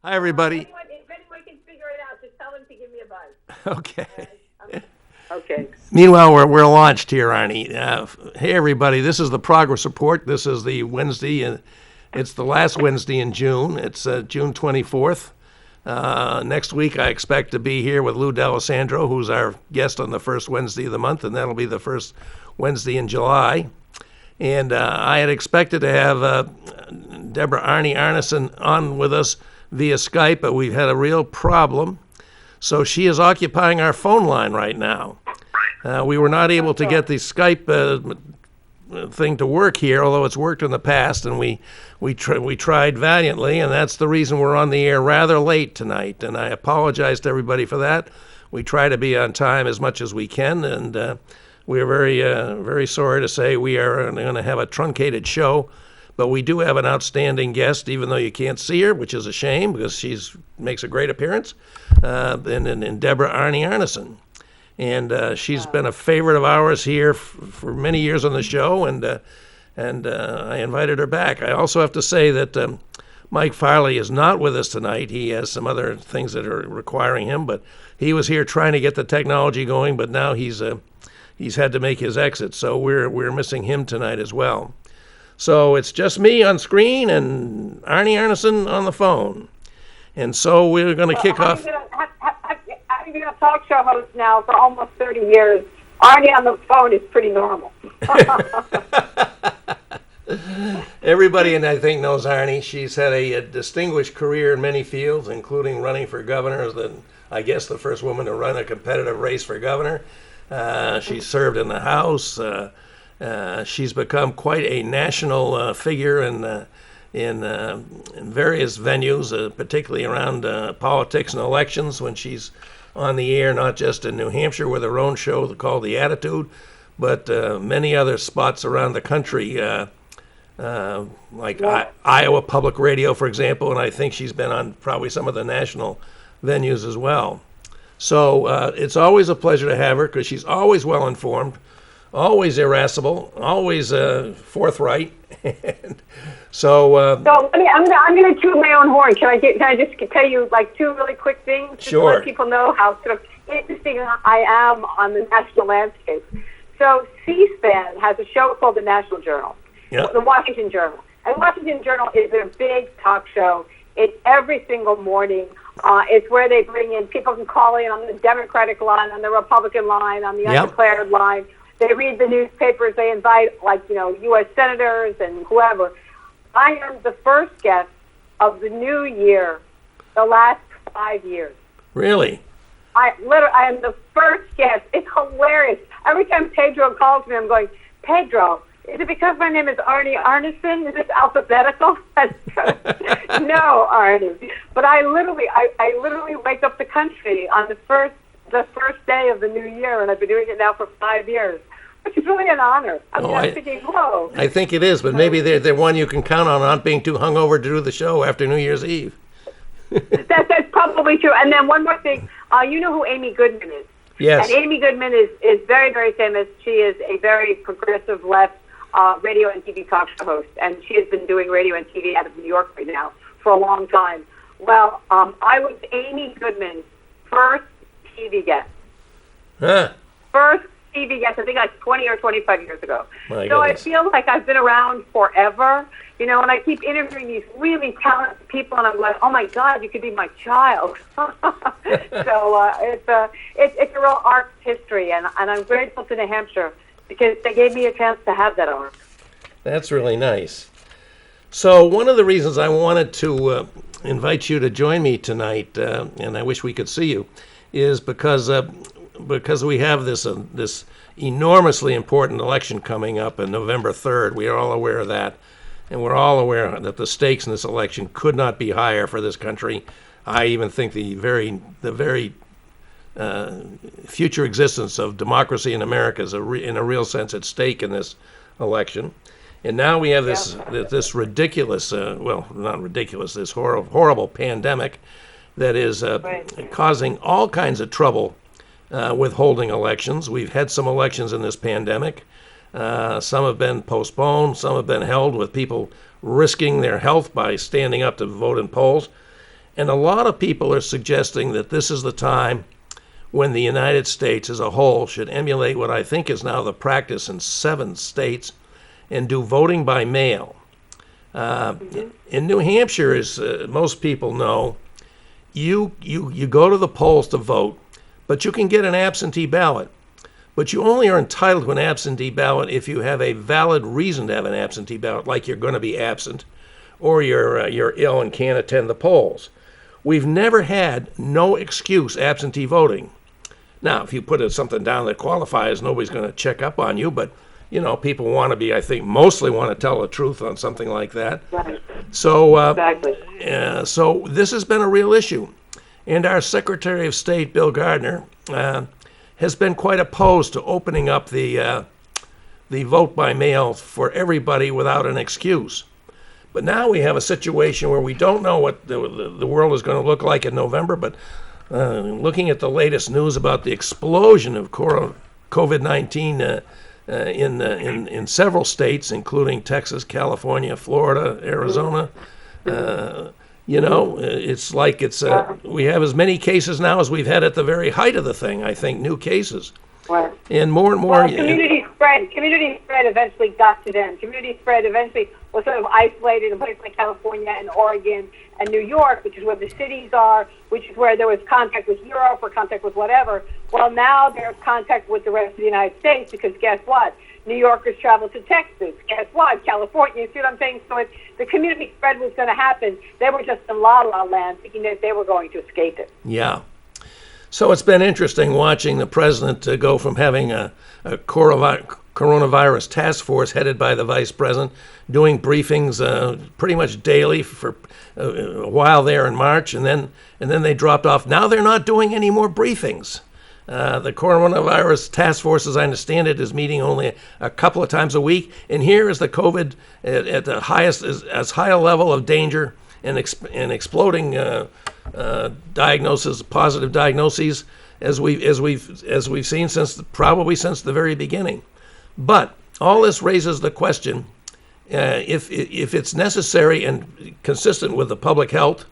Hi, everybody. If anyone can figure it out, just tell them to give me a buzz. Okay. Okay. Meanwhile, we're launched here, Arnie. Hey, everybody. This is the Progress Report. This is the Wednesday, and it's the last Wednesday in June. It's June 24th. Next week, I expect to be here with Lou D'Alessandro, who's our guest on the first Wednesday of the month, and that'll be the first Wednesday in July. And I had expected to have Deborah Arnie Arneson on with us via Skype, but we've had a real problem. So she is occupying our phone line right now. We were not able to get the Skype thing to work here, although it's worked in the past, and we tried valiantly, and that's the reason we're on the air rather late tonight. And I apologize to everybody for that. We try to be on time as much as we can, and we are very sorry to say we are going to have a truncated show. But we do have an outstanding guest, even though you can't see her, which is a shame because she makes a great appearance, in Deborah Arnie Arneson. And she's been a favorite of ours here for many years on the show, and I invited her back. I also have to say that Mike Farley is not with us tonight. He has some other things that are requiring him, but he was here trying to get the technology going, but now he's had to make his exit, so we're missing him tonight as well. So it's just me on screen and Arnie Arneson on the phone. And so we're going to kick off. I've been a talk show host now for almost 30 years. Arnie on the phone is pretty normal. Everybody, and I think, knows Arnie. She's had a distinguished career in many fields, including running for governor, I guess the first woman to run a competitive race for governor. She served in the House. She's become quite a national figure in various venues, particularly around politics and elections, when she's on the air, not just in New Hampshire with her own show called The Attitude, but many other spots around the country, like Iowa Public Radio, for example, and I think she's been on probably some of the national venues as well. So it's always a pleasure to have her because she's always well informed, always irascible, always forthright. So I'm going to toot my own horn. Can I just tell you like two really quick things? Just sure. To let people know how sort of interesting I am on the national landscape. So C-SPAN has a show called the National Journal, the Washington Journal. And Washington Journal is their big talk show. It's every single morning. It's where they bring in, people can call in on the Democratic line, on the Republican line, on the undeclared line. They read the newspapers. They invite, U.S. senators and whoever. I am the first guest of the new year, the last 5 years. Really? I am the first guest. It's hilarious. Every time Pedro calls me, I'm going, Pedro, is it because my name is Arnie Arneson? Is this alphabetical? No, Arnie. But I literally wake up the country on the first day of the new year, and I've been doing it now for 5 years, which is really an honor. I'm thinking, whoa. I think it is, but maybe they're one you can count on not being too hungover to do the show after New Year's Eve. That's probably true. And then one more thing. You know who Amy Goodman is? Yes. And Amy Goodman is very, very famous. She is a very progressive left radio and TV talk show host, and she has been doing radio and TV out of New York right now for a long time. Well, I was Amy Goodman's first TV guest. Huh. First TV guest, I think like 20 or 25 years ago. My so goodness. I feel like I've been around forever, and I keep interviewing these really talented people, and I'm like, oh my God, you could be my child. So it's a real arc history, and I'm grateful to New Hampshire because they gave me a chance to have that arc. That's really nice. So one of the reasons I wanted to invite you to join me tonight, and I wish we could see you, is because we have this enormously important election coming up on November 3rd. We are all aware of that, and we're all aware that the stakes in this election could not be higher for this country. I even think the very future existence of democracy in America is in a real sense at stake in this election. And now we have this ridiculous, not ridiculous, this horrible pandemic that is causing all kinds of trouble with holding elections. We've had some elections in this pandemic. Some have been postponed. Some have been held with people risking their health by standing up to vote in polls. And a lot of people are suggesting that this is the time when the United States as a whole should emulate what I think is now the practice in 7 states and do voting by mail. In New Hampshire, as most people know, you go to the polls to vote, but you can get an absentee ballot. But you only are entitled to an absentee ballot if you have a valid reason to have an absentee ballot, like you're going to be absent or you're ill and can't attend the polls. We've never had no excuse absentee voting. Now, if you put something down that qualifies, nobody's going to check up on you, but people want to be, I think, mostly want to tell the truth on something like that. Right. So, Exactly. so this has been a real issue. And our Secretary of State, Bill Gardner, has been quite opposed to opening up the vote by mail for everybody without an excuse. But now we have a situation where we don't know what the world is going to look like in November, but looking at the latest news about the explosion of COVID-19 in several states, including Texas, California, Florida, Arizona, it's like we have as many cases now as we've had at the very height of the thing, I think, new cases. Right. And more and more. Well, community spread eventually got to them. Community spread eventually was sort of isolated in places like California and Oregon and New York, which is where the cities are, which is where there was contact with Europe or contact with whatever. Well, now there's contact with the rest of the United States because guess what? New Yorkers travel to Texas. Guess what? California. You see what I'm saying? So the community spread was going to happen. They were just in la-la land thinking that they were going to escape it. Yeah. So it's been interesting watching the president go from having a coronavirus task force headed by the vice president, doing briefings pretty much daily for a while there in March, and then they dropped off. Now they're not doing any more briefings. The coronavirus task force, as I understand it, is meeting only a couple of times a week. And here is the COVID at the highest, as high a level of danger and exploding positive diagnoses as we've seen probably since the very beginning. But all this raises the question: if it's necessary and consistent with the public health.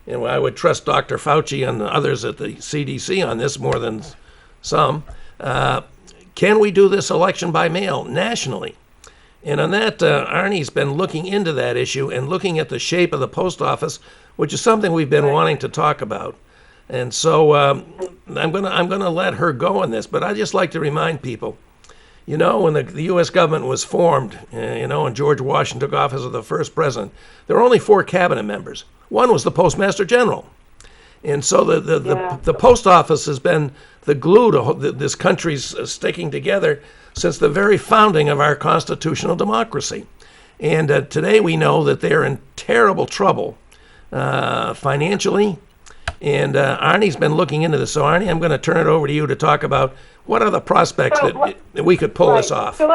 And I would trust Dr. Fauci and others at the CDC on this more than some. Can we do this election by mail nationally? And on that, Arnie's been looking into that issue and looking at the shape of the post office, which is something we've been wanting to talk about. And so I'm gonna let her go on this, but I'd just like to remind people, when the U.S. government was formed, and George Washington took office as the first president, there were only 4 cabinet members. One was the Postmaster General. And so the post office has been the glue to this country's sticking together since the very founding of our constitutional democracy. And today we know that they're in terrible trouble financially. And Arnie's been looking into this. So, Arnie, I'm going to turn it over to you to talk about what are the prospects that we could pull this off. So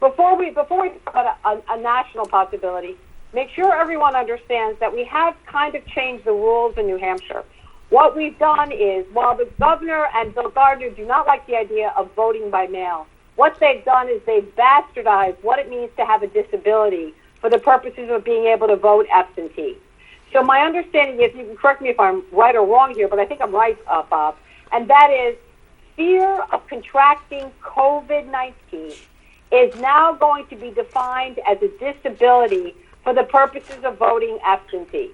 before we talk about a national possibility, make sure everyone understands that we have kind of changed the rules in New Hampshire. What we've done is, while the governor and Bill Gardner do not like the idea of voting by mail, what they've done is they've bastardized what it means to have a disability for the purposes of being able to vote absentee. So my understanding is, you can correct me if I'm right or wrong here, but I think I'm right, Bob, and that is fear of contracting COVID-19 is now going to be defined as a disability for the purposes of voting absentee.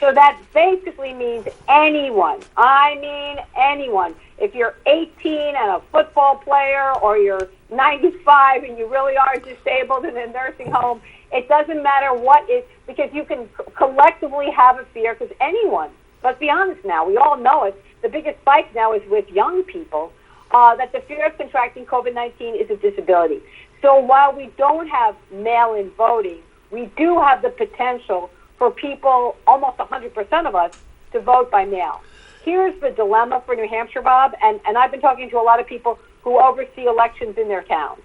So that basically means anyone. I mean anyone. If you're 18 and a football player, or you're 95 and you really are disabled in a nursing home, it doesn't matter what is, because you can collectively have a fear, because anyone, let's be honest now, we all know it, the biggest spike now is with young people, that the fear of contracting COVID-19 is a disability. So while we don't have mail-in voting, we do have the potential for people, almost 100% of us, to vote by mail. Here's the dilemma for New Hampshire, Bob, and I've been talking to a lot of people who oversee elections in their towns.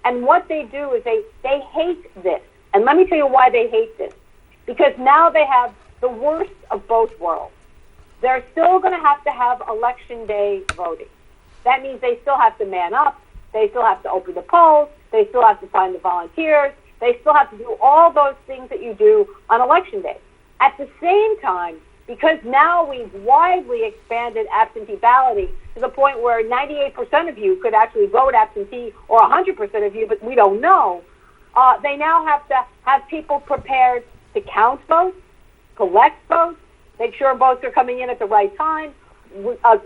And what they do is they hate this. And let me tell you why they hate this. Because now they have the worst of both worlds. They're still going to have election day voting. That means they still have to man up. They still have to open the polls. They still have to find the volunteers. They still have to do all those things that you do on election day. At the same time, because now we've widely expanded absentee balloting to the point where 98% of you could actually vote absentee, or 100% of you, but we don't know, they now have to have people prepared to count votes, collect votes, make sure votes are coming in at the right time,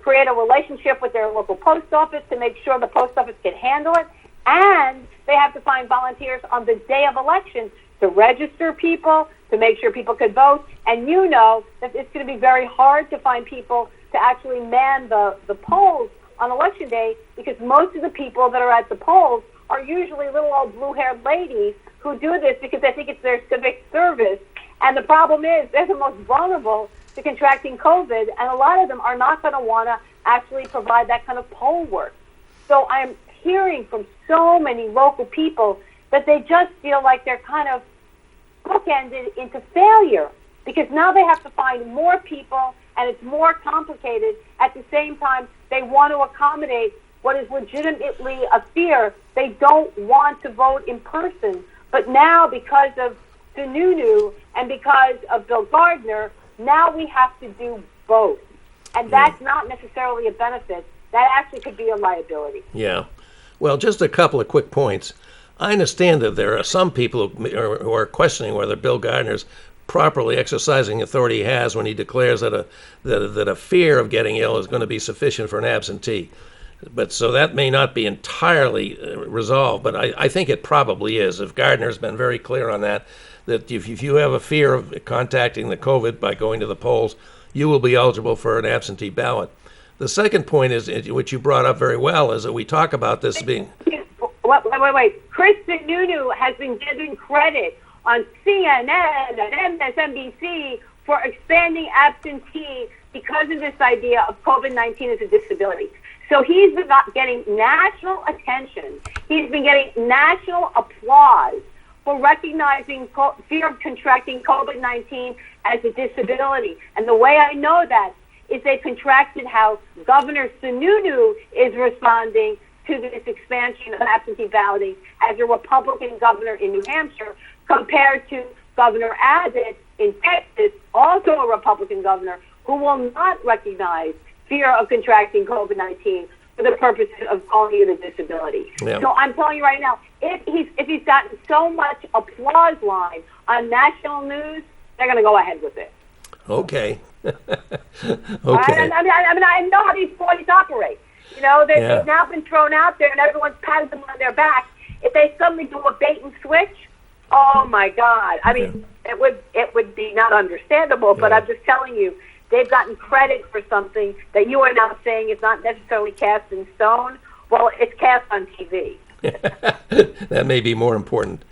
create a relationship with their local post office to make sure the post office can handle it, and they have to find volunteers on the day of election to register people, to make sure people could vote. And you know that it's going to be very hard to find people to actually man the polls on election day, because most of the people that are at the polls are usually little old blue-haired ladies who do this because they think it's their civic service. And the problem is they're the most vulnerable to contracting COVID, and a lot of them are not going to want to actually provide that kind of poll work. So I'm hearing from so many local people that they just feel like they're kind of bookended into failure, because now they have to find more people and it's more complicated. At the same time, they want to accommodate what is legitimately a fear. They don't want to vote in person. But now, because of Sununu and because of Bill Gardner, now we have to do both. And that's not necessarily a benefit. That actually could be a liability. Yeah. Well, just a couple of quick points. I understand that there are some people who are questioning whether Bill Gardner's properly exercising authority he has when he declares that a fear of getting ill is going to be sufficient for an absentee. But so that may not be entirely resolved, but I think it probably is. If Gardner's been very clear on that if you have a fear of contacting the COVID by going to the polls, you will be eligible for an absentee ballot. The second point is, which you brought up very well, is that we talk about this being... Wait. Chris Sununu has been given credit on CNN and MSNBC for expanding absentee because of this idea of COVID-19 as a disability. So he's been getting national attention. He's been getting national applause for recognizing fear of contracting COVID-19 as a disability. And the way I know that is they contrasted how Governor Sununu is responding to this expansion of absentee balloting as a Republican governor in New Hampshire compared to Governor Abbott in Texas, also a Republican governor, who will not recognize fear of contracting COVID-19 for the purposes of calling it a disability. Yeah. So I'm telling you right now, if he's gotten so much applause line on national news, they're going to go ahead with it. Okay. Okay. I know how these boys operate. You know, they've now been thrown out there, and everyone's patting them on their back. If they suddenly do a bait and switch, oh my God! I mean, it would be not understandable. But I'm just telling you, they've gotten credit for something that you are now saying is not necessarily cast in stone. Well, it's cast on TV. That may be more important.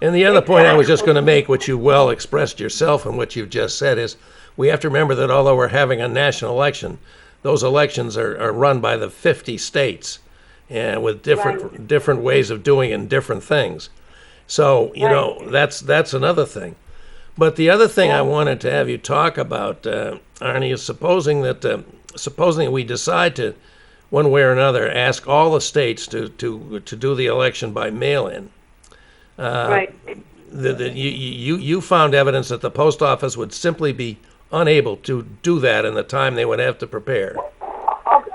And the other point I was just going to make, which you well expressed yourself and what you've just said, is we have to remember that although we're having a national election, those elections are run by the 50 states, and with different ways of doing it and different things. So, you know, that's another thing. But the other thing I wanted to have you talk about, Arnie, is supposing we decide to, one way or another, ask all the states to do the election by mail-in. You found evidence that the post office would simply be unable to do that in the time they would have to prepare.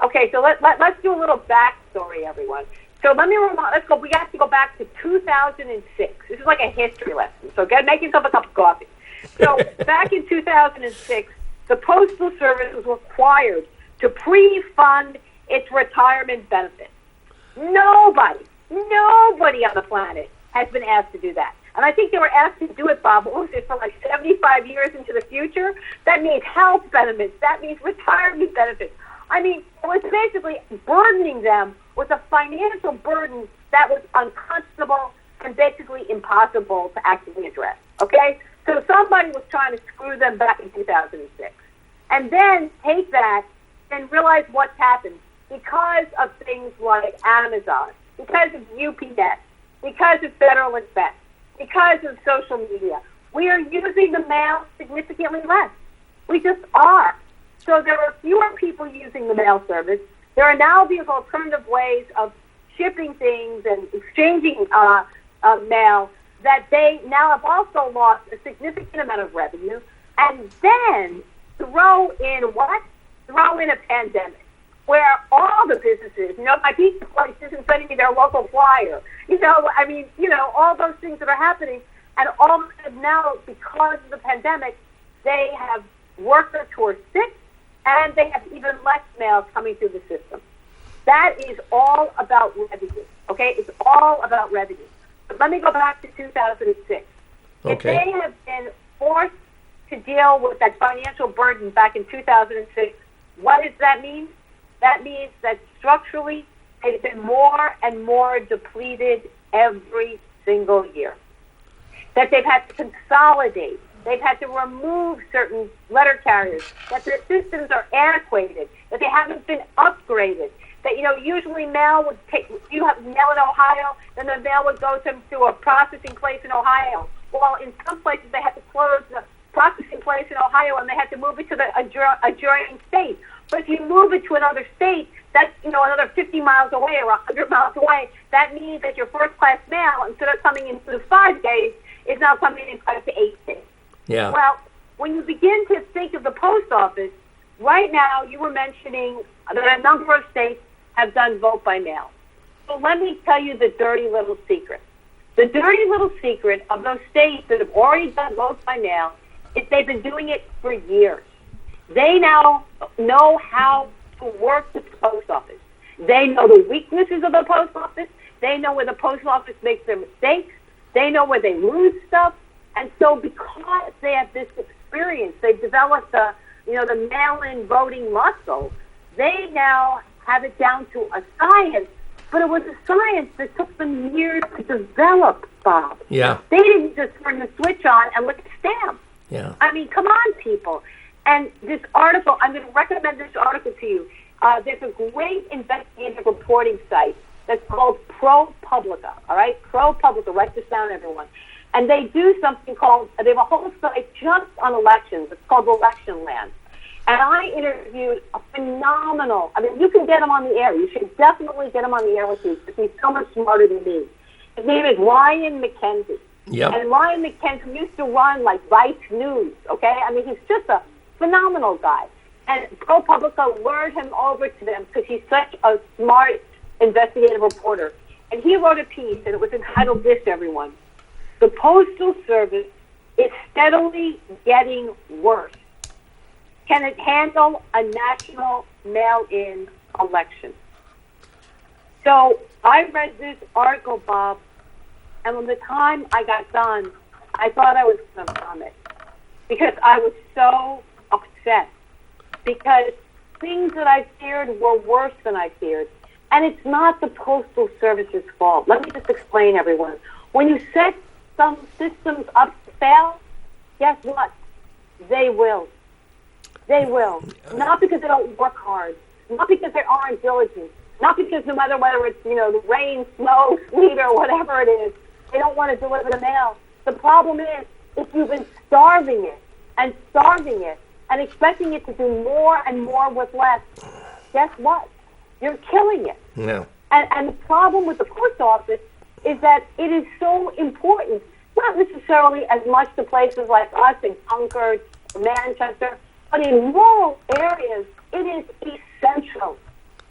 Okay, so let's do a little backstory, everyone. So let's go. We have to go back to 2006. This is like a history lesson. So make yourself a cup of coffee. So back in 2006, the Postal Service was required to pre-fund its retirement benefits. Nobody on the planet has been asked to do that. And I think they were asked to do it, Bob, what was it, for like 75 years into the future? That means health benefits. That means retirement benefits. I mean, it was basically burdening them with a financial burden that was unconscionable and basically impossible to actually address. Okay? So somebody was trying to screw them back in 2006. And then take that and realize what's happened. Because of things like Amazon, because of UPS, because of Federal Express, because of social media, we are using the mail significantly less. We just are. So there are fewer people using the mail service. There are now these alternative ways of shipping things and exchanging mail that they now have also lost a significant amount of revenue. And then throw in what? Throw in a pandemic where all the businesses, my pizza place isn't sending me their local flyer. All those things that are happening. And all of a sudden now, because of the pandemic, they have workers who are sick, and they have even less mail coming through the system. That is all about revenue, okay? It's all about revenue. But let me go back to 2006. Okay. If they have been forced to deal with that financial burden back in 2006, what does that mean? That means that structurally, they've been more and more depleted every single year. That they've had to consolidate. They've had to remove certain letter carriers. That their systems are antiquated. That they haven't been upgraded. That, usually mail would you have mail in Ohio, then the mail would go to a processing place in Ohio. Well, in some places they had to close the processing place in Ohio and they had to move it to the adjoining state. But if you move it to another state, that's, another 50 miles away or 100 miles away. That means that your first-class mail, instead of coming in for 5 days, is now coming in 5 to 8 days. Yeah. Well, when you begin to think of the post office, right now you were mentioning that a number of states have done vote by mail. So let me tell you the dirty little secret. The dirty little secret of those states that have already done vote by mail is they've been doing it for years. They now know how to work the post office. They know the weaknesses of the post office. They know where the post office makes their mistakes. They know where they lose stuff. And so because they have this experience, they've developed the mail-in voting muscle, they now have it down to a science. But it was a science that took them years to develop, Bob. Yeah. They didn't just turn the switch on and look at stamps. Yeah. I mean, come on, people. And this article, I'm going to recommend this article to you. There's a great investigative reporting site that's called ProPublica, all right? ProPublica, write this down, everyone. And they do something they have a whole site just on elections. It's called Election Land. And I interviewed a phenomenal, you can get him on the air. You should definitely get him on the air with you because he's so much smarter than me. His name is Ryan McKenzie. Yep. And Ryan McKenzie used to run Vice News, okay? He's just a phenomenal guy. And ProPublica lured him over to them because he's such a smart investigative reporter. And he wrote a piece, and it was entitled this, everyone. The Postal Service is steadily getting worse. Can it handle a national mail-in election? So I read this article, Bob, and by the time I got done, I thought I was going to vomit because I was so upset because things that I feared were worse than I feared. And it's not the Postal Service's fault. Let me just explain, everyone. When you set some systems up to fail, guess what? They will. They will. Not because they don't work hard. Not because they aren't diligent. Not because no matter whether it's, the rain, snow, sleet, or whatever it is, they don't want to deliver the mail. The problem is, if you've been starving it and expecting it to do more and more with less, guess what? You're killing it. Yeah. And the problem with the post office is that it is so important, not necessarily as much to places like us in Concord, Manchester, but in rural areas, it is essential.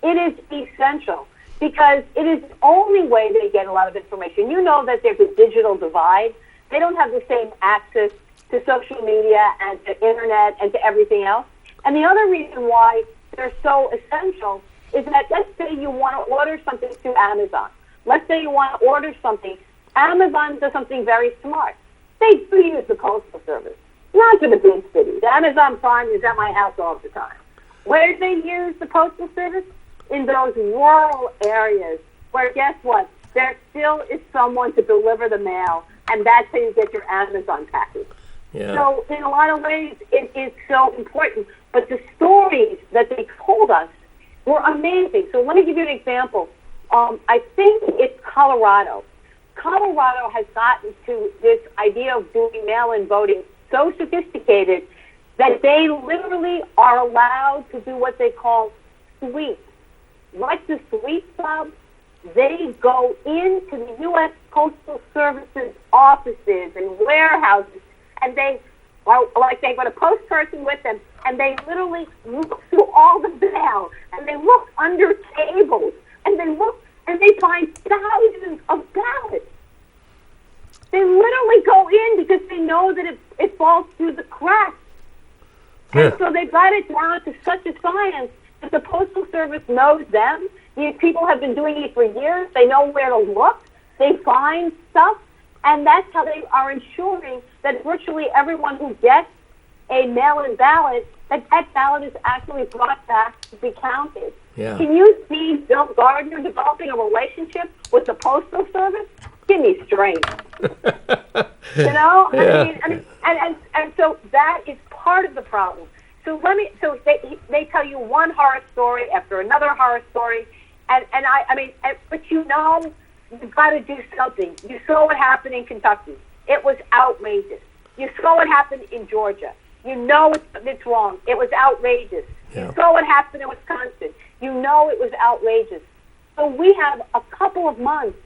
It is essential because it is the only way they get a lot of information. You know that there's a digital divide. They don't have the same access to social media and to internet and to everything else. And the other reason why they're so essential is that let's say you want to order something through Amazon. Let's say you want to order something. Amazon does something very smart. They do use the Postal Service, not in the big cities. Amazon Prime is at my house all the time. Where do they use the Postal Service? In those rural areas where, guess what? There still is someone to deliver the mail, and that's how you get your Amazon package. Yeah. So in a lot of ways, it is so important. But the stories that they told us were amazing. So let me give you an example. I think it's Colorado. Colorado has gotten to this idea of doing mail-in voting so sophisticated that they literally are allowed to do what they call sweeps. What's the sweep, Bob? They go into the U.S. Postal Service's offices and warehouses, and they Well, like they got a post person with them, and they literally look through all the mail, and they look under tables, and they look, and they find thousands of ballots. They literally go in because they know that it falls through the cracks. Yeah. And so they got it down to such a science that the Postal Service knows them. These people have been doing it for years. They know where to look. They find stuff. And that's how they are ensuring that virtually everyone who gets a mail-in ballot, that ballot is actually brought back to be counted. Yeah. Can you see Bill Gardner developing a relationship with the Postal Service? Give me straight. You know? Yeah. I mean, and so that is part of the problem. So they tell you one horror story after another horror story, but you know, you've got to do something. You saw what happened in Kentucky. It was outrageous. You saw what happened in Georgia. You know it's wrong. It was outrageous. Yeah. You saw what happened in Wisconsin. You know it was outrageous. So we have a couple of months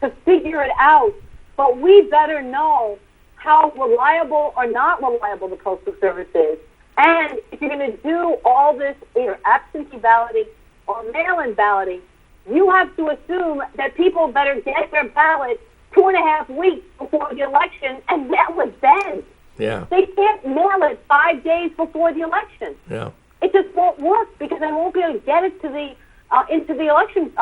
to figure it out, but we better know how reliable or not reliable the Postal Service is. And if you're going to do all this, either absentee balloting or mail-in balloting, you have to assume that people better get their ballot 2.5 weeks before the election and mail it then. Yeah. They can't mail it 5 days before the election. Yeah. It just won't work because they won't be able to get it to the into the election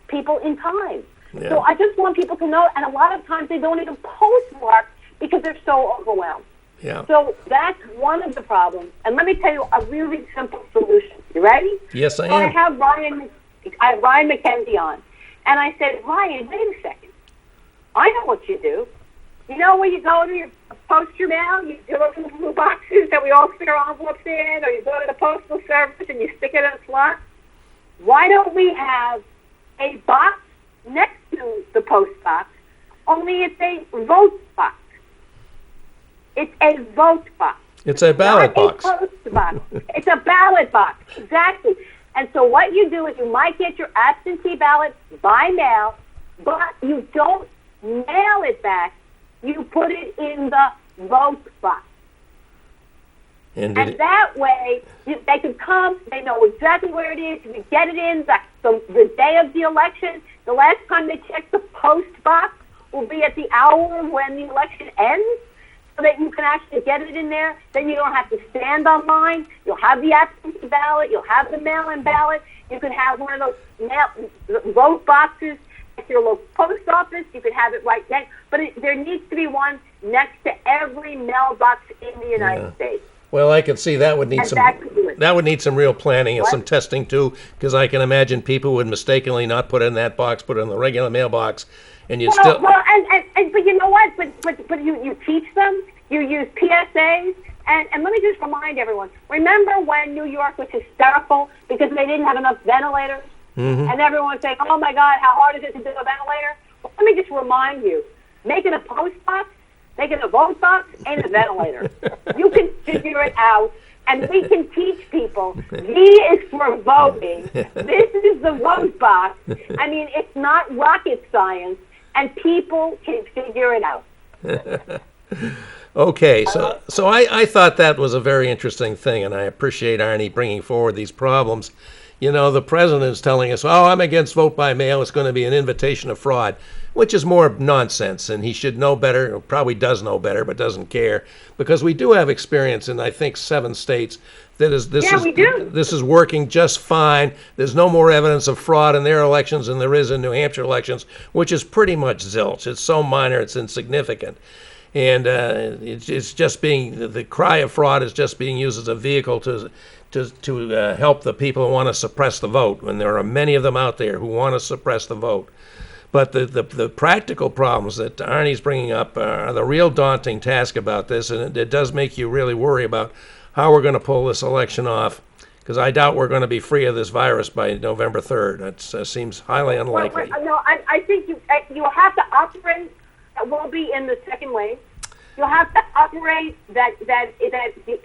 people in time. Yeah. So I just want people to know, and a lot of times they don't even postmark because they're so overwhelmed. Yeah. So that's one of the problems. And let me tell you a really simple solution. You ready? Yes, I So I am. have Ryan McKenzie on. And I said, Ryan, wait a second. I know what you do. You know where you go to post your mail, you look in the blue boxes that we all stick our envelopes in, or you go to the Postal Service and you stick it in a slot? Why don't we have a box next to the post box, only it's a vote box? It's a vote box. It's a ballot box. Not a post box. It's a ballot box, exactly. And so what you do is you might get your absentee ballot by mail, but you don't mail it back. You put it in the vote box. And And that way, they can come, they know exactly where it is, you can get it in the day of the election. The last time they check the post box will be at the hour when the election ends, so that you can actually get it in there. Then you don't have to stand online. You'll have the absentee ballot, you'll have the mail-in ballot, you can have one of those vote boxes at your local post office, you can have it right next, but there needs to be one next to every mailbox in the United States. well, I can see that would need And some that could do it. that would need some real planning and What? some testing too, because I can imagine people would mistakenly not put it in that box, put it in the regular mailbox, and you'd still. Well, but you know what? But you teach them. You use PSAs, and let me just remind everyone. Remember when New York was hysterical because they didn't have enough ventilators, and everyone was saying, "Oh my God, how hard is it to do a ventilator?" Well, let me just remind you: making a post box, making a vote box, ain't a ventilator. You can figure it out. And we can teach people, V is for voting. This is the vote box. I mean, it's not rocket science, and people can figure it out. Okay, so I thought that was a very interesting thing, and I appreciate Arnie bringing forward these problems. You know, the president's telling us, oh, I'm against vote by mail. It's going to be an invitation of fraud, which is more nonsense, and he should know better, or probably does know better, but doesn't care, because we do have experience in, I think, 7 states that is We do. this is working just fine. There's no more evidence of fraud in their elections than there is in New Hampshire elections, which is pretty much zilch. It's so minor, it's insignificant. And it's just being, the cry of fraud is just being used as a vehicle to help the people who want to suppress the vote, when there are many of them out there who want to suppress the vote. But the practical problems that Arnie's bringing up are the real daunting task about this, and it does make you really worry about how we're going to pull this election off, because I doubt we're going to be free of this virus by November 3rd. That seems highly unlikely. No, I think you have to operate that will be in the second wave. You'll have to operate that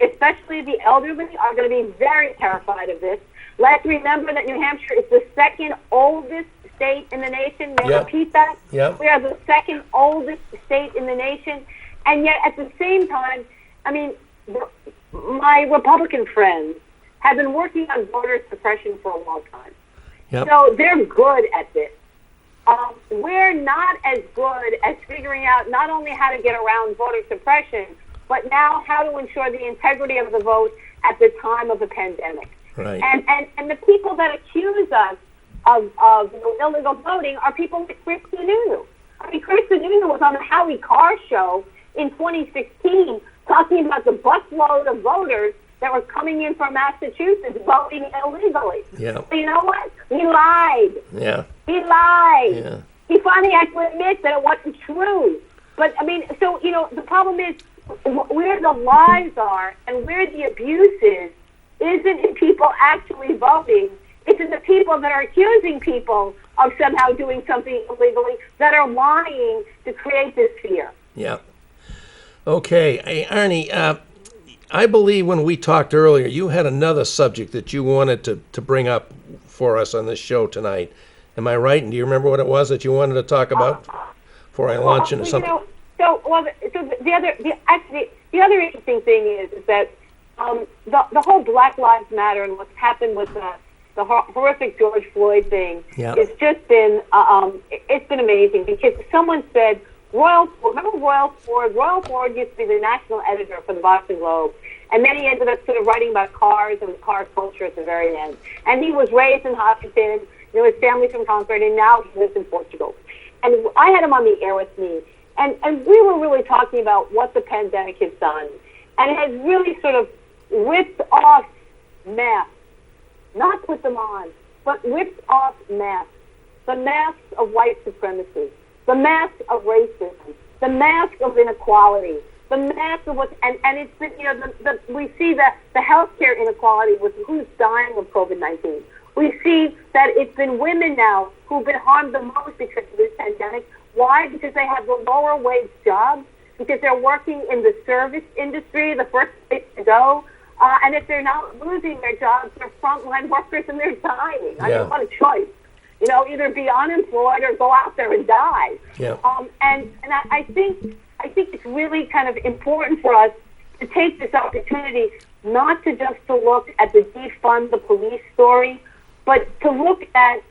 especially the elderly are going to be very terrified of this. Let's remember that New Hampshire is the second oldest state in the nation. May I repeat that? Yep. We are the second oldest state in the nation. And yet at the same time, I mean, my Republican friends have been working on voter suppression for a long time. Yep. So they're good at this. We're not as good as figuring out not only how to get around voter suppression, but now how to ensure the integrity of the vote at the time of the pandemic. Right. And the people that accuse us of illegal voting are people like Chris Sununu. I mean, Chris Sununu was on the Howie Carr show in 2016 talking about the busload of voters that were coming in from Massachusetts voting illegally. Yeah. So you know what? He lied. Yeah. He lied. Yeah. He finally had to admit that it wasn't true. But, I mean, so, the problem is where the lies are and where the abuse is isn't in people actually voting. It's in the people that are accusing people of somehow doing something illegally that are lying to create this fear. Yeah. Okay. Hey, Arnie, I believe when we talked earlier, you had another subject that you wanted to bring up for us on this show tonight. Am I right? And do you remember what it was that you wanted to talk about before I launch into something? The other interesting thing is that the whole Black Lives Matter and what's happened with the horrific George Floyd thing has just been it's been amazing because someone said remember Royal Ford? Royal Ford used to be the national editor for the Boston Globe, and then he ended up sort of writing about cars and car culture at the very end. And he was raised in Hopkinton, his family's from Concord, and now he lives in Portugal. And I had him on the air with me, and we were really talking about what the pandemic has done, and it has really sort of ripped off masks, not put them on, but ripped off masks, the masks of white supremacy, the mask of racism, the mask of inequality, the mask of what, and it's been, we see the healthcare inequality with who's dying of COVID-19. We see that it's been women now who've been harmed the most because of this pandemic. Why? Because they have the lower wage jobs, because they're working in the service industry, the first place to go. And if they're not losing their jobs, they're frontline workers and they're dying. I mean, what a choice. Either be unemployed or go out there and die. Yeah. And I think it's really kind of important for us to take this opportunity not to just to look at the defund the police story, but to look at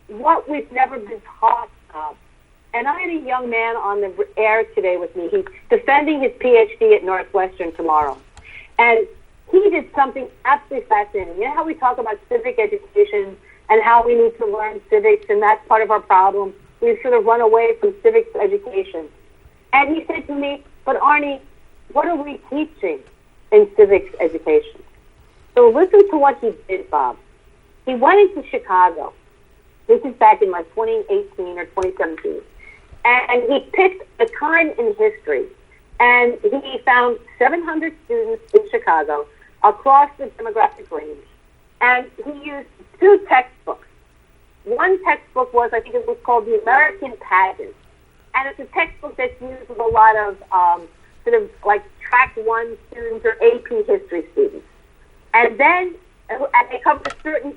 what we've never been taught of. And I had a young man on the air today with me. He's defending his PhD at Northwestern tomorrow. And he did something absolutely fascinating. You know how we talk about civic education and how we need to learn civics, and that's part of our problem. We've sort of run away from civics education. And he said to me, but Arnie, what are we teaching in civics education? So listen to what he did, Bob. He went into Chicago. This is back in 2018 or 2017. And he picked a time in history. And he found 700 students in Chicago across the demographic range. And he used two textbooks. One textbook was, I think it was called The American Pageant. And it's a textbook that's used with a lot of sort of like track one students or AP history students. And then they cover a certain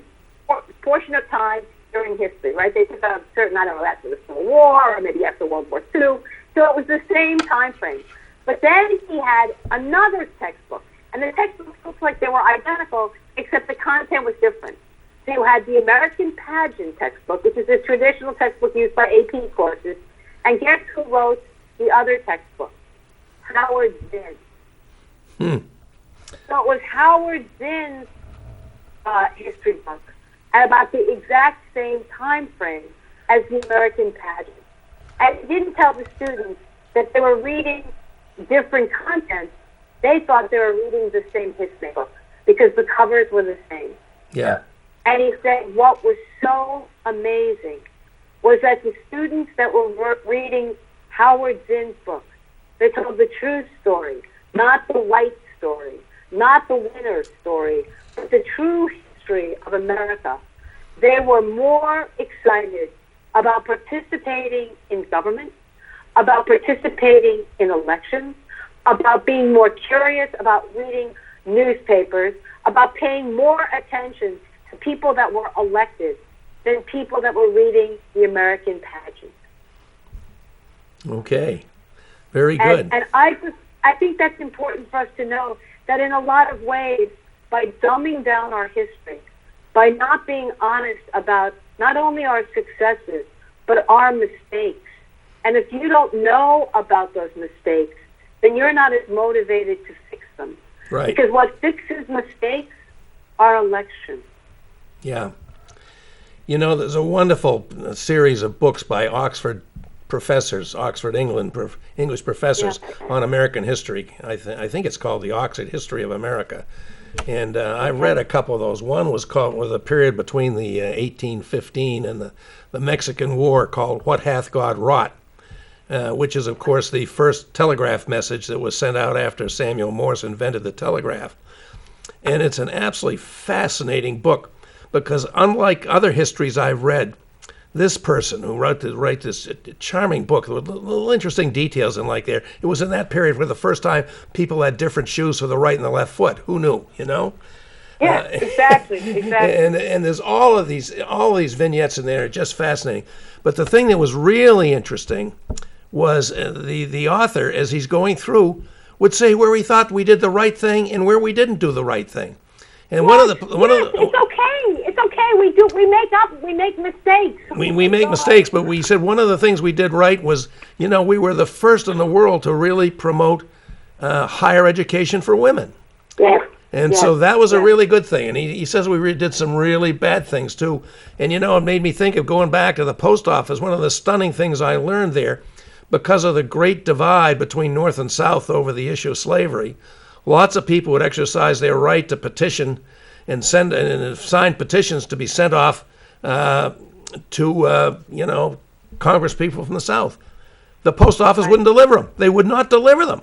portion of time during history, right? They took a certain, I don't know, after the Civil War or maybe after World War II. So it was the same time frame. But then he had another textbook. And the textbooks looked like they were identical, except the content was different. So you had the American Pageant textbook, which is a traditional textbook used by AP courses. And guess who wrote the other textbook? Howard Zinn. So it was Howard Zinn's history book at about the exact same time frame as the American Pageant. And it didn't tell the students that they were reading different content. They thought they were reading the same history book because the covers were the same. Yeah. And he said what was so amazing was that the students that were reading Howard Zinn's book, they told the true story, not the white story, not the winner's story, but the true history of America. They were more excited about participating in government, about participating in elections, about being more curious about reading newspapers, about paying more attention to people that were elected than people that were reading the American Pageant. Okay. Very good. And I I think that's important for us to know that in a lot of ways, by dumbing down our history, by not being honest about not only our successes, but our mistakes. And if you don't know about those mistakes, then you're not as motivated to fix them. Right. Because what fixes mistakes are elections. Yeah. You know, there's a wonderful series of books by Oxford professors, Oxford, England, English professors on American history. I think it's called the Oxford History of America. And I read a couple of those. One was a period between the 1815 and the Mexican War called What Hath God Wrought, which is, of course, the first telegraph message that was sent out after Samuel Morse invented the telegraph. And it's an absolutely fascinating book because unlike other histories I've read, this person who wrote this charming book with little interesting details in like there, it was in that period for the first time people had different shoes for the right and the left foot. Who knew, you know? Yeah, exactly. And there's all of these vignettes in there are just fascinating. But the thing that was really interesting was the author, as he's going through, would say where he thought we did the right thing and where we didn't do the right thing. And it's okay. It's okay. We make mistakes. We make mistakes, but we said one of the things we did right was, you know, we were the first in the world to really promote higher education for women. Yeah. And so that was a really good thing. And he says we did some really bad things too. And, you know, it made me think of going back to the post office. One of the stunning things I learned there, because of the great divide between North and South over the issue of slavery, lots of people would exercise their right to petition and sign petitions to be sent off to Congress people from the South. The post office wouldn't deliver them. They would not deliver them.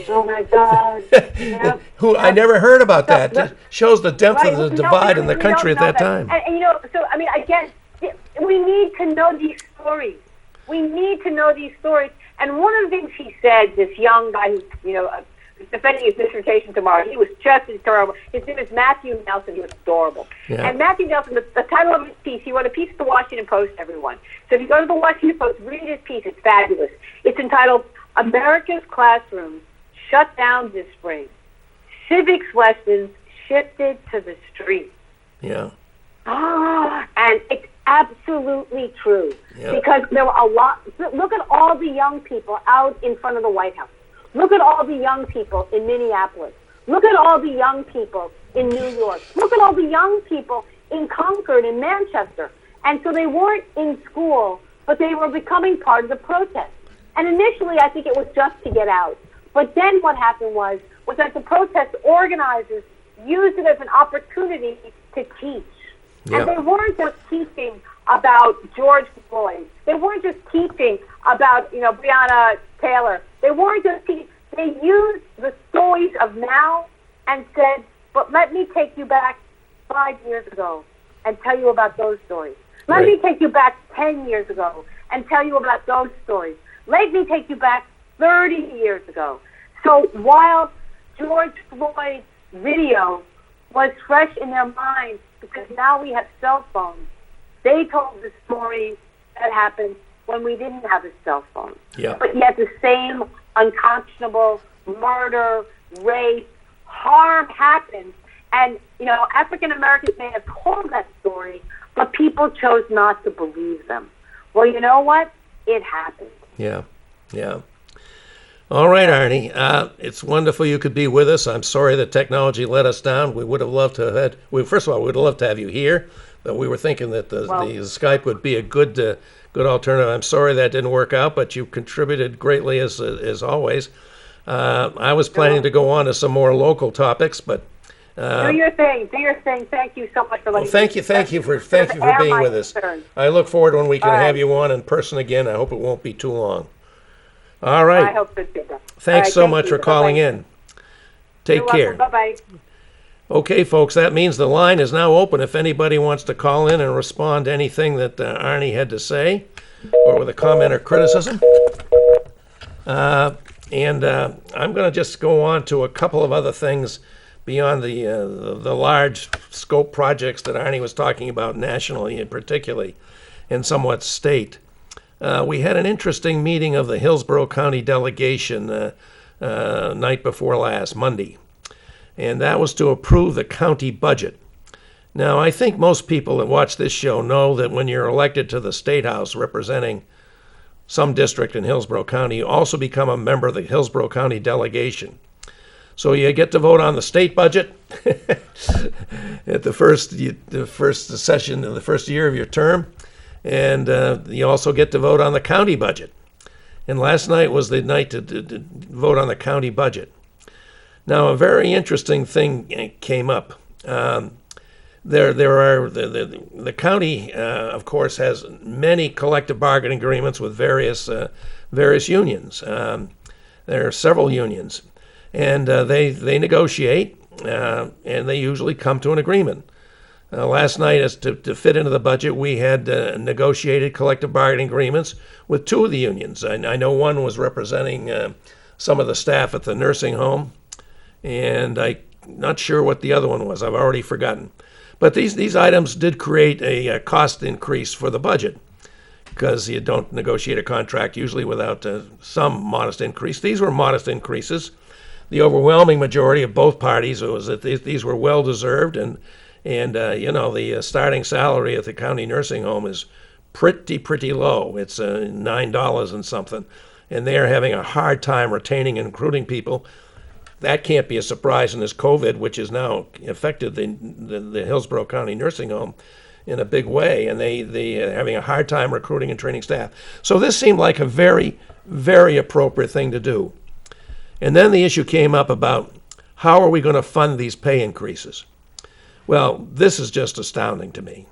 Oh my God! Yep. I never heard about that. It shows the depth of the divide in the country at that time. And you know, so I mean, again, we need to know these stories. We need to know these stories. And one of the things he said, this young guy who's, you know, defending his dissertation tomorrow, he was just adorable. His name is Matthew Nelson. He was adorable. Yeah. And Matthew Nelson, the title of his piece, he wrote a piece at the Washington Post, everyone. So if you go to the Washington Post, read his piece. It's fabulous. It's entitled, America's Classrooms Shut Down This Spring. Civics Lessons Shifted to the Street. Yeah. And it's absolutely true. Yeah. Because there were a lot. Look at all the young people out in front of the White House. Look at all the young people in Minneapolis. Look at all the young people in New York. Look at all the young people in Concord and Manchester. And so they weren't in school, but they were becoming part of the protest. And initially, I think it was just to get out. But then what happened was that the protest organizers used it as an opportunity to teach. Yeah. And they weren't just teaching about George Floyd. They weren't just teaching about, you know, Breonna Taylor. They weren't just teaching. They used the stories of now and said, but let me take you back 5 years ago and tell you about those stories. Let me take you back 10 years ago and tell you about those stories. Let me take you back 30 years ago. So while George Floyd's video was fresh in their minds, because now we have cell phones, they told the story that happened when we didn't have a cell phone. Yeah. But yet the same unconscionable murder, rape, harm happened. And, you know, African Americans may have told that story, but people chose not to believe them. Well, you know what? It happened. Yeah. All right, Arnie. It's wonderful you could be with us. I'm sorry that technology let us down. We would have loved to have had. First of all, we would have loved to have you here, but we were thinking that the Skype would be a good alternative. I'm sorry that didn't work out, but you contributed greatly as always. I was planning to go on to some more local topics, but do your thing. Thank you so much for letting me. Thank you for being with us. I look forward when we can have you on in person again. I hope it won't be too long. All right. I hope so too. Thanks so much for calling in. Take care. Bye-bye. Okay, folks, that means the line is now open if anybody wants to call in and respond to anything that Arnie had to say, or with a comment or criticism. And I'm going to just go on to a couple of other things beyond the large scope projects that Arnie was talking about nationally and particularly, and somewhat state. We had an interesting meeting of the Hillsborough County delegation. night before last, Monday. And that was to approve the county budget. Now, I think most people that watch this show know that when you're elected to the State House representing some district in Hillsborough County, you also become a member of the Hillsborough County delegation. So you get to vote on the state budget at the first session of the first year of your term, and you also get to vote on the county budget. And last night was the night to vote on the county budget. Now, a very interesting thing came up. The county, of course, has many collective bargaining agreements with various unions. There are several unions, and they negotiate, and they usually come to an agreement. Last night, as to fit into the budget, we had negotiated collective bargaining agreements with two of the unions. I know one was representing some of the staff at the nursing home, and I'm not sure what the other one was. I've already forgotten. But these items did create a cost increase for the budget, because you don't negotiate a contract usually without some modest increase. These were modest increases. The overwhelming majority of both parties was that these were well-deserved, and the starting salary at the county nursing home is pretty low. It's $9 and something, and they are having a hard time retaining and recruiting people. That can't be a surprise in this COVID, which has now affected the Hillsborough County nursing home in a big way, and they are having a hard time recruiting and training staff. So this seemed like a very, very appropriate thing to do. And then the issue came up about how are we going to fund these pay increases? Well, this is just astounding to me.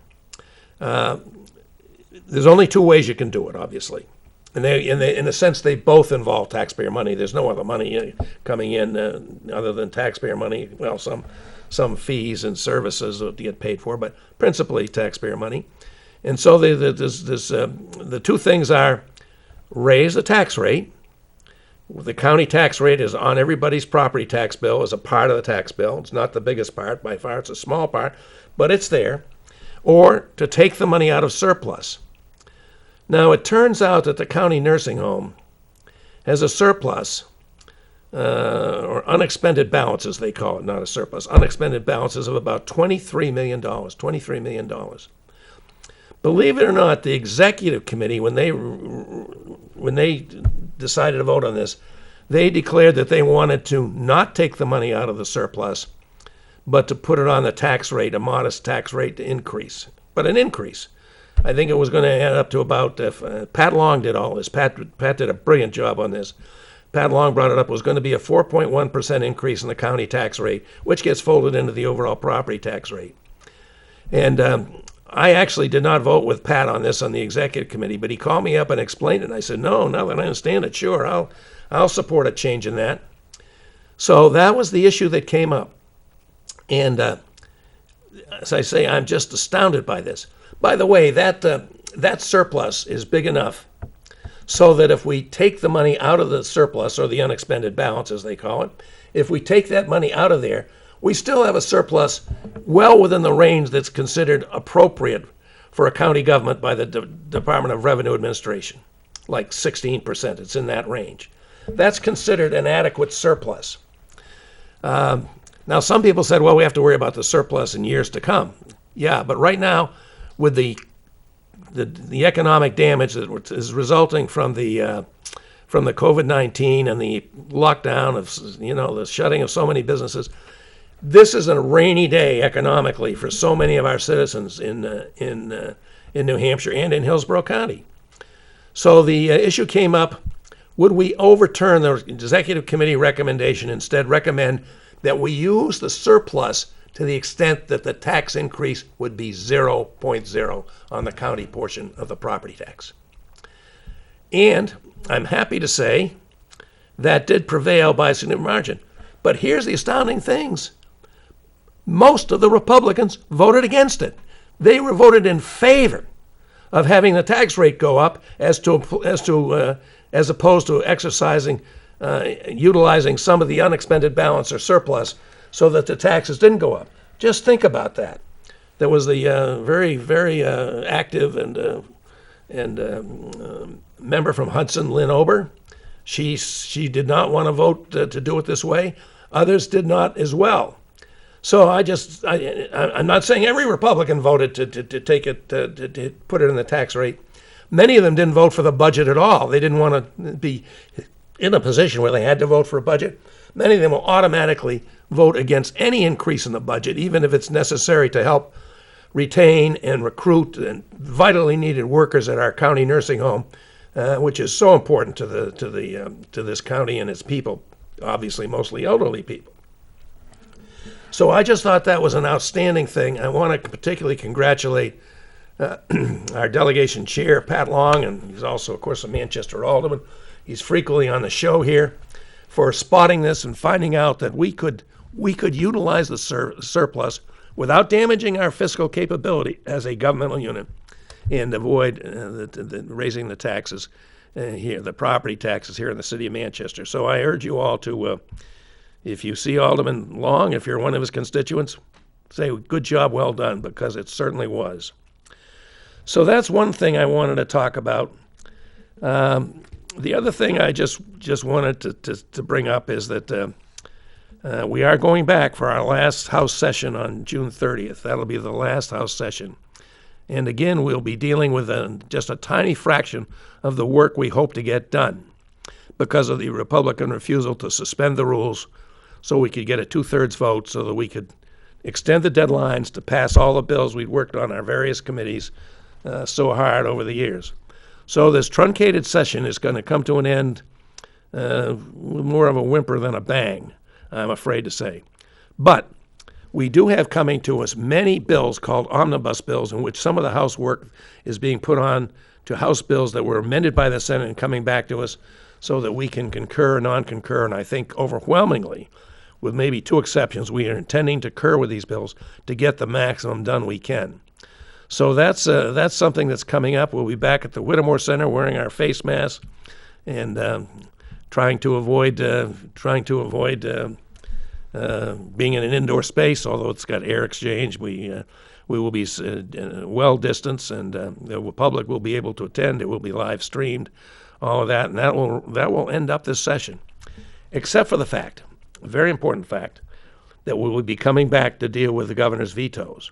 There's only two ways you can do it, obviously. And in a sense, they both involve taxpayer money. There's no other money coming in other than taxpayer money. Well, some fees and services that get paid for, but principally taxpayer money. And so the two things are raise the tax rate. The county tax rate is on everybody's property tax bill as a part of the tax bill. It's not the biggest part by far. It's a small part, but it's there. Or to take the money out of surplus. Now, it turns out that the county nursing home has a surplus, or unexpended balances, they call it, not a surplus, unexpended balances of about $23 million. $23 million. Believe it or not, the executive committee, when they decided to vote on this, they declared that they wanted to not take the money out of the surplus, but to put it on the tax rate, a modest tax rate increase, but an increase. I think it was going to add up to about, Pat Long did all this. Pat did a brilliant job on this. Pat Long brought it up. It was going to be a 4.1% increase in the county tax rate, which gets folded into the overall property tax rate. And I actually did not vote with Pat on this on the executive committee, but he called me up and explained it. And I said, no, now that I understand it, sure, I'll support a change in that. So that was the issue that came up. And as I say, I'm just astounded by this. By the way, that surplus is big enough so that if we take the money out of the surplus, or the unexpended balance as they call it, if we take that money out of there, we still have a surplus well within the range that's considered appropriate for a county government by the Department of Revenue Administration, like 16%. It's in that range. That's considered an adequate surplus. Now, some people said, well, we have to worry about the surplus in years to come. Yeah, but right now, with the economic damage that is resulting from the COVID-19 and the lockdown of the shutting of so many businesses, this is a rainy day economically for so many of our citizens in New Hampshire and in Hillsborough County. So the issue came up: would we overturn the executive committee recommendation, instead recommend that we use the surplus to the extent that the tax increase would be 0.0 on the county portion of the property tax? And I'm happy to say that did prevail by a significant margin. But here's the astounding things. Most of the Republicans voted against it. They were voted in favor of having the tax rate go up as opposed to utilizing some of the unexpended balance or surplus so that the taxes didn't go up. Just think about that. There was the very, very active and member from Hudson, Lynn Ober. She did not want to vote to do it this way. Others did not as well. So I'm not saying every Republican voted to take it, to put it in the tax rate. Many of them didn't vote for the budget at all. They didn't want to be in a position where they had to vote for a budget. Many of them will automatically vote against any increase in the budget, even if it's necessary to help retain and recruit and vitally needed workers at our county nursing home, which is so important to this county and its people, obviously mostly elderly people. So I just thought that was an outstanding thing. I want to particularly congratulate our delegation chair, Pat Long, and he's also, of course, a Manchester alderman. He's frequently on the show here, for spotting this and finding out that we could utilize the surplus without damaging our fiscal capability as a governmental unit and avoid raising the taxes here, the property taxes here in the city of Manchester. So I urge you all to, if you see Alderman Long, if you're one of his constituents, say good job, well done, because it certainly was. So that's one thing I wanted to talk about. The other thing I just wanted to bring up is that we are going back for our last House session on June 30th. That'll be the last House session. And again, we'll be dealing with just a tiny fraction of the work we hope to get done because of the Republican refusal to suspend the rules so we could get a 2/3 vote so that we could extend the deadlines to pass all the bills we'd worked on our various committees so hard over the years. So this truncated session is going to come to an end with more of a whimper than a bang, I'm afraid to say. But we do have coming to us many bills called omnibus bills, in which some of the House work is being put on to House bills that were amended by the Senate and coming back to us so that we can concur, non-concur, and I think overwhelmingly, with maybe two exceptions, we are intending to concur with these bills to get the maximum done we can. So that's something that's coming up. We'll be back at the Whittemore Center wearing our face masks and trying to avoid being in an indoor space. Although it's got air exchange, we will be well distanced, and the public will be able to attend. It will be live streamed, all of that, and that will end up this session, except for the fact, a very important fact, that we will be coming back to deal with the governor's vetoes.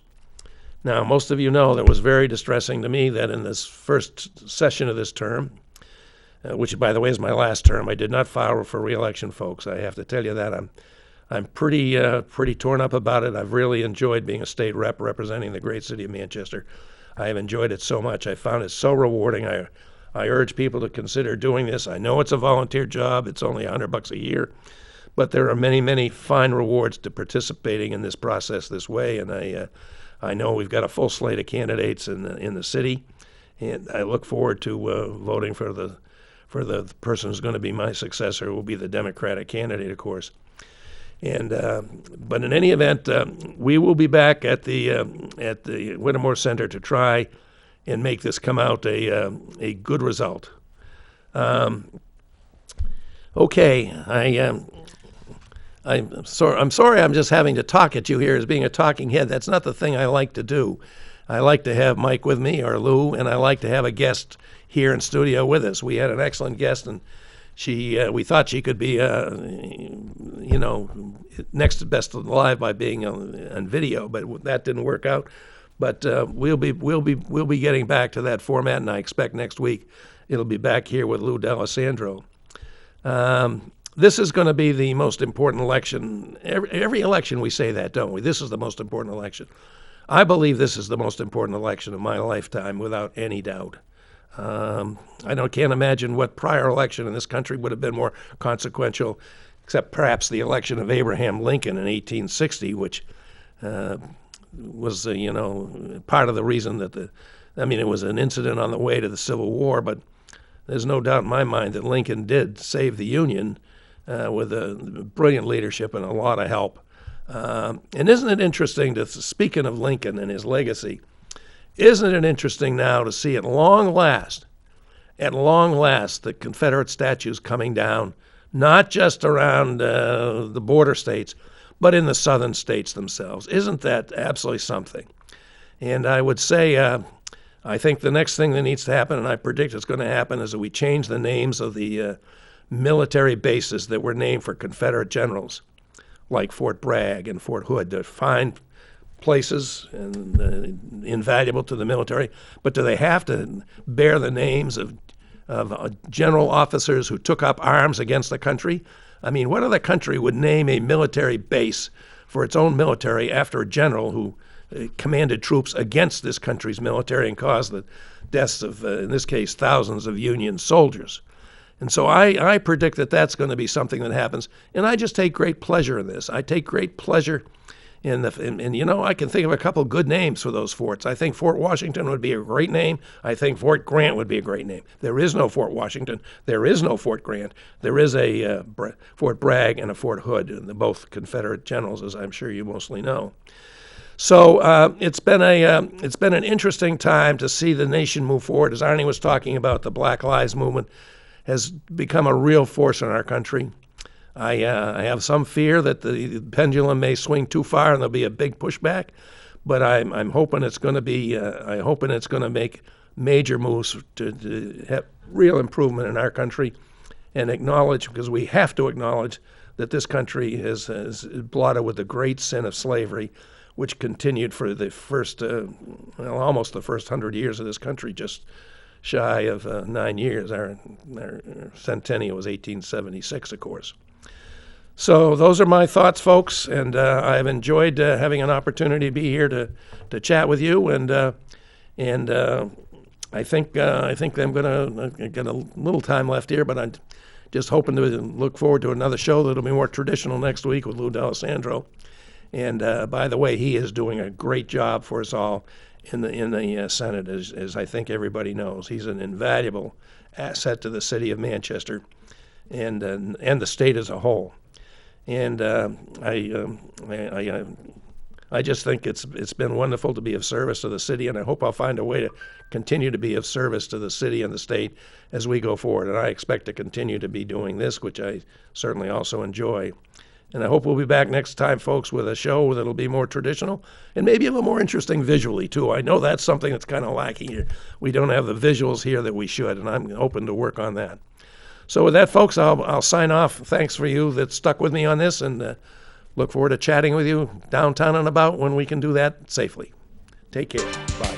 Now, most of you know that it was very distressing to me that in this first session of this term, which, by the way, is my last term, I did not file for re-election, folks. I have to tell you that I'm pretty torn up about it. I've really enjoyed being a state rep representing the great city of Manchester. I have enjoyed it so much. I found it so rewarding. I urge people to consider doing this. I know it's a volunteer job. It's only $100 a year, but there are many, many fine rewards to participating in this process this way, and I know we've got a full slate of candidates in the city, and I look forward to voting for the person who's going to be my successor, who will be the Democratic candidate, of course. And but in any event, we will be back at the Whittemore Center to try and make this come out a good result. Okay, I'm sorry I'm just having to talk at you here as being a talking head. That's not the thing I like to do. I like to have Mike with me, or Lou, and I like to have a guest here in studio with us. We had an excellent guest, and we thought she could be, next to best alive by being on video, but that didn't work out. But we'll be getting back to that format, and I expect next week it'll be back here with Lou D'Alessandro. This is going to be the most important election. Every election we say that, don't we? This is the most important election. I believe this is the most important election of my lifetime, without any doubt. I can't imagine what prior election in this country would have been more consequential, except perhaps the election of Abraham Lincoln in 1860, which was, part of the reason that it was an incident on the way to the Civil War, but there's no doubt in my mind that Lincoln did save the Union with a brilliant leadership and a lot of help. And isn't it interesting, speaking of Lincoln and his legacy, isn't it interesting now to see at long last, the Confederate statues coming down, not just around the border states, but in the southern states themselves? Isn't that absolutely something? And I would say, I think the next thing that needs to happen, and I predict it's going to happen, is that we change the names of the military bases that were named for Confederate generals, like Fort Bragg and Fort Hood. They're fine places and invaluable to the military, but do they have to bear the names of general officers who took up arms against the country? I mean, what other country would name a military base for its own military after a general who commanded troops against this country's military and caused the deaths of, in this case, thousands of Union soldiers? And so I predict that that's going to be something that happens. And I just take great pleasure in this. I take great pleasure and you know, I can think of a couple good names for those forts. I think Fort Washington would be a great name. I think Fort Grant would be a great name. There is no Fort Washington. There is no Fort Grant. There is a Fort Bragg and a Fort Hood, and they're both Confederate generals, as I'm sure you mostly know. So it's been an interesting time to see the nation move forward. As Arnie was talking about, the Black Lives Movement has become a real force in our country. I have some fear that the pendulum may swing too far and there'll be a big pushback, but I'm hoping it's going to be. I'm hoping it's going to make major moves to have real improvement in our country, and acknowledge, because we have to acknowledge, that this country is blotted with the great sin of slavery, which continued for the first, almost the first 100 years of this country, just shy of 9 years. Our centennial was 1876, of course. So those are my thoughts, folks, and I've enjoyed having an opportunity to be here to chat with you, and I think I'm going to get a little time left here, but I'm just hoping to look forward to another show that'll be more traditional next week with Lou D'Alessandro. And by the way, he is doing a great job for us all in the Senate, as I think everybody knows. He's an invaluable asset to the city of Manchester and the state as a whole. And I just think it's been wonderful to be of service to the city, and I hope I'll find a way to continue to be of service to the city and the state as we go forward. And I expect to continue to be doing this, which I certainly also enjoy. And I hope we'll be back next time, folks, with a show that'll be more traditional and maybe a little more interesting visually, too. I know that's something that's kind of lacking here. We don't have the visuals here that we should, and I'm hoping to work on that. So with that, folks, I'll sign off. Thanks for you that stuck with me on this, and look forward to chatting with you downtown and about when we can do that safely. Take care. Bye.